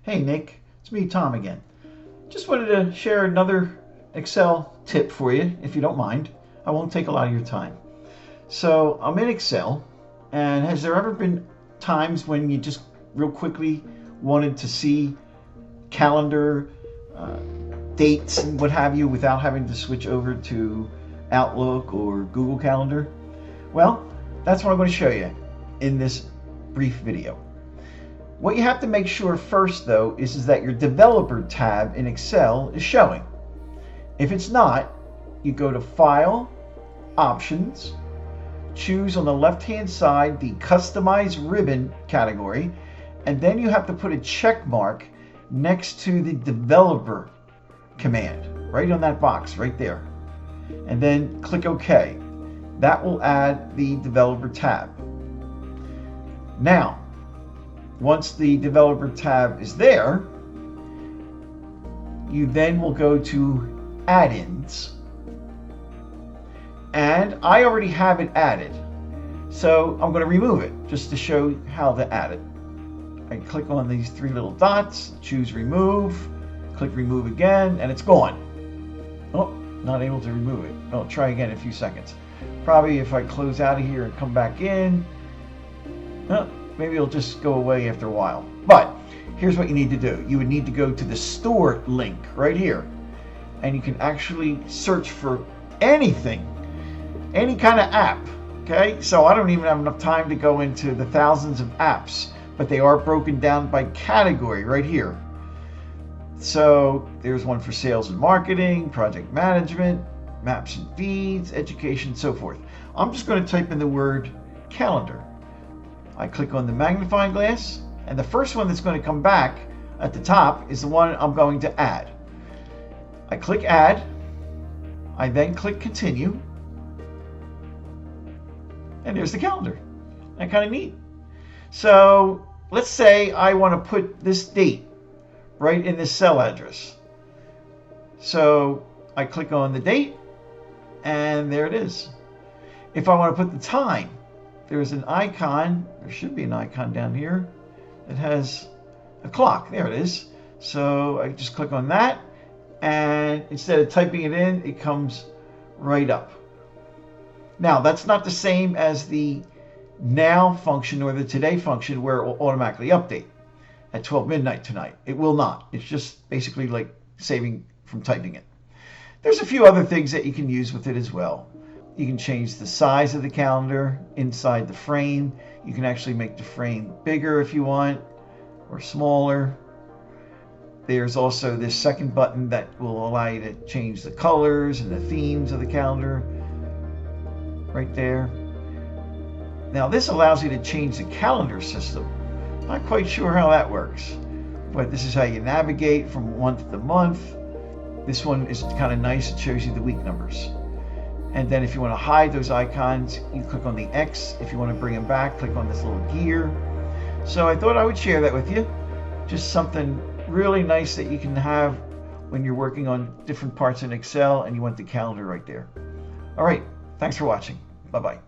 Hey Nick, it's me, Tom again. Just wanted to share another Excel tip for you, if you don't mind. I won't take a lot of your time. So I'm in Excel, and has there ever been times when you just real quickly wanted to see calendar, dates, and what have you without having to switch over to Outlook or Google Calendar? Well, that's what I'm going to show you in this brief video. What you have to make sure first, though, is that your developer tab in Excel is showing. If it's not, you go to File, Options, choose on the left-hand side the Customize Ribbon category, and then you have to put a check mark next to the developer command, right on that box right there. And then click OK. That will add the developer tab. Now, once the developer tab is there, you then will go to add-ins. And I already have it added, so I'm going to remove it just to show how to add it. I click on these three little dots, choose remove, click remove again, and it's gone. Oh, not able to remove it. I'll try again in a few seconds. Probably if I close out of here and come back in, maybe it'll just go away after a while. But here's what you need to do. You would need to go to the store link right here, and you can actually search for anything, any kind of app. Okay, so I don't even have enough time to go into the thousands of apps, but they are broken down by category right here. So there's one for sales and marketing, project management, maps and feeds, education, so forth. I'm just going to type in the word calendar. I click on the magnifying glass, and the first one that's going to come back at the top is the one I'm going to add. I click add, I then click continue, and there's the calendar. And kind of neat. So let's say I want to put this date right in this cell address. So I click on the date, and there it is. If I want to put the time, there's an icon, there should be an icon down here that has a clock. There it is. So I just click on that, and instead of typing it in, it comes right up. Now, that's not the same as the now function or the today function where it will automatically update at 12 midnight tonight. It will not. It's just basically like saving from typing it. There's a few other things that you can use with it as well. You can change the size of the calendar inside the frame. You can actually make the frame bigger if you want, or smaller. There's also this second button that will allow you to change the colors and the themes of the calendar right there. Now this allows you to change the calendar system. Not quite sure how that works, but this is how you navigate from month to month. This one is kind of nice. It shows you the week numbers. And then if you want to hide those icons, you click on the X. If you want to bring them back, click on this little gear. So I thought I would share that with you. Just something really nice that you can have when you're working on different parts in Excel and you want the calendar right there. All right, thanks for watching. Bye-bye.